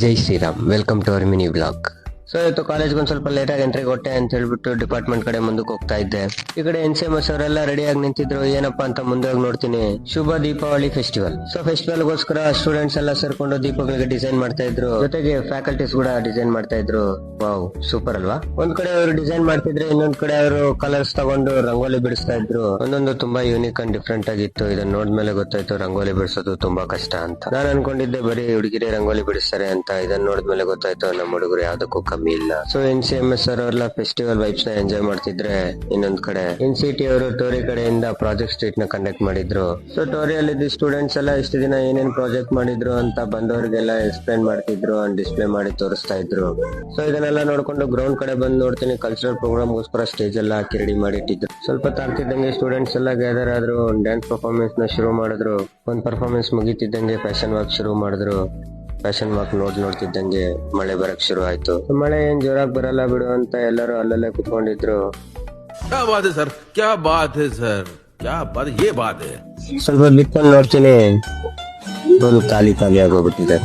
Jai Shriram, welcome to our mini blog. So ಇವತ್ತು ಕಾಲೇಜ್ಗೆ ಒಂದ್ ಸ್ವಲ್ಪ ಲೇಟ್ ಆಗಿ ಎಂಟ್ರಿ ಕೊಟ್ಟೆ ಅಂತ ಹೇಳ್ಬಿಟ್ಟು ಡಿಪಾರ್ಟ್ಮೆಂಟ್ ಕಡೆ ಮುಂದಕ್ಕೆ ಹೋಗ್ತಾ ಇದ್ದೆ. ಈ ಕಡೆ NCMS ಅವರೆಲ್ಲ ರೆಡಿ ಆಗಿ ನಿಂತಿದ್ರು. ಏನಪ್ಪಾ ಅಂತ ಮುಂದೆ ಹೋಗಿ ನೋಡ್ತೀನಿ, ಶುಭ ದೀಪಾವಳಿ ಫೆಸ್ಟಿವಲ್. ಸೊ ಫೆಸ್ಟಿವಲ್ ಗೋಸ್ಕರ ಸ್ಟೂಡೆಂಟ್ಸ್ ಎಲ್ಲ ಸೇರ್ಕೊಂಡು ದೀಪಗಳಿಗೆ ಡಿಸೈನ್ ಮಾಡ್ತಾ ಇದ್ರು. ಜೊತೆಗೆ ಫ್ಯಾಕಲ್ಟೀಸ್ ಕೂಡ ಡಿಸೈನ್ ಮಾಡ್ತಾ ಇದ್ರು. ವಾವ್, ಸೂಪರ್ ಅಲ್ವಾ? ಒಂದ್ ಕಡೆ ಅವರು ಡಿಸೈನ್ ಮಾಡ್ತಿದ್ರೆ, ಇನ್ನೊಂದ್ ಕಡೆ ಅವರು ಕಲರ್ಸ್ ತಗೊಂಡು ರಂಗೋಲಿ ಬಿಡಿಸ್ತಾ ಇದ್ರು. ಒಂದೊಂದು ತುಂಬಾ ಯೂನಿಕ್ ಅಂಡ್ ಡಿಫ್ರೆಂಟ್ ಆಗಿತ್ತು. ಇದನ್ನ ನೋಡ್ಮೇಲೆ ಗೊತ್ತಾಯ್ತು ರಂಗೋಲಿ ಬಿಡಿಸೋದು ತುಂಬಾ ಕಷ್ಟ ಅಂತ. ನಾನು ಅನ್ಕೊಂಡಿದ್ದೆ ಬರೀ ಹುಡುಗಿರೇ ರಂಗೋಲಿ ಬಿಡಿಸ್ತಾರೆ ಅಂತ. ಇದನ್ನ ನೋಡಿದ್ಮೇಲೆ ಗೊತ್ತಾಯ್ತು ನಮ್ಮ ಹುಡುಗರು ಯಾವ್ದಕ್ಕೂ ಕಮ್ಮಿ ಇಲ್ಲ. ಸೊ NCMS ಅವರೆಲ್ಲ ಫೆಸ್ಟಿವಲ್ ವೈಬ್ಸ್ ನ ಎಂಜಾಯ್ ಮಾಡ್ತಿದ್ರೆ, ಇನ್ನೊಂದ್ ಕಡೆ NCT ಅವರು ಟೋರಿ ಕಡೆಯಿಂದ ಪ್ರಾಜೆಕ್ಟ್ ಸ್ಟ್ರೀಟ್ ನ ಕಂಡಕ್ಟ್ ಮಾಡಿದ್ರು. ಸೊ ಟೋರಿಯಲ್ಲಿ ಸ್ಟೂಡೆಂಟ್ಸ್ ಎಲ್ಲ ಇಷ್ಟು ದಿನ ಏನೇನ್ ಪ್ರಾಜೆಕ್ಟ್ ಮಾಡಿದ್ರು ಅಂತ ಬಂದವರಿಗೆಲ್ಲ ಎಕ್ಸ್ಪ್ಲೈನ್ ಮಾಡ್ತಿದ್ರು ಅಂಡ್ ಡಿಸ್ಪ್ಲೇ ಮಾಡಿ ತೋರಿಸ್ತಾ ಇದ್ರು. ಸೊ ಇದನ್ನೆಲ್ಲ ನೋಡ್ಕೊಂಡು ಗ್ರೌಂಡ್ ಕಡೆ ಬಂದು ನೋಡ್ತೀನಿ, ಕಲ್ಚರಲ್ ಪ್ರೋಗ್ರಾಮ್ ಗೋಸ್ಕರ ಸ್ಟೇಜ್ ಎಲ್ಲ ಹಾಕಿ ರೆಡಿ ಮಾಡಿ ಇಟ್ಟಿದ್ರು. ಸ್ವಲ್ಪ ತಾಗ್ತಿದ್ದಂಗೆ ಸ್ಟೂಡೆಂಟ್ಸ್ ಎಲ್ಲ ಗ್ಯಾದರ್ ಆದ್ರು, ಡ್ಯಾನ್ಸ್ ಪರ್ಫಾರ್ಮೆನ್ಸ್ ನ ಶುರು ಮಾಡಿದ್ರು. ಒಂದ್ ಪರ್ಫಾರ್ಮೆನ್ಸ್ ಮುಗಿತಿದ್ದಂಗೆ ಫ್ಯಾಷನ್ ವಾಕ್ ಶುರು ಮಾಡಿದ್ರು. ಫ್ಯಾಷನ್ ವಾಕ್ ನೋಡ್ತಿದ್ದಂಗೆ ಮಳೆ ಬರಕ್ ಶುರು ಆಯ್ತು. ಮಳೆ ಏನ್ ಜೋರಾಗಿ ಬರಲ್ಲ ಬಿಡು ಅಂತ ಎಲ್ಲರೂ ಅಲ್ಲಲ್ಲೇ ಕುತ್ಕೊಂಡಿದ್ರು. क्या बात है सर, क्या बात है सर, क्या बात, ये बात है. ಸ್ವಲ್ಪ ಬಿತ್ಕೊಂಡು ನೋಡ್ತೀನಿ, ಖಾಲಿ ಆಗೋಗ್ಬಿಟ್ಟಿದೆ.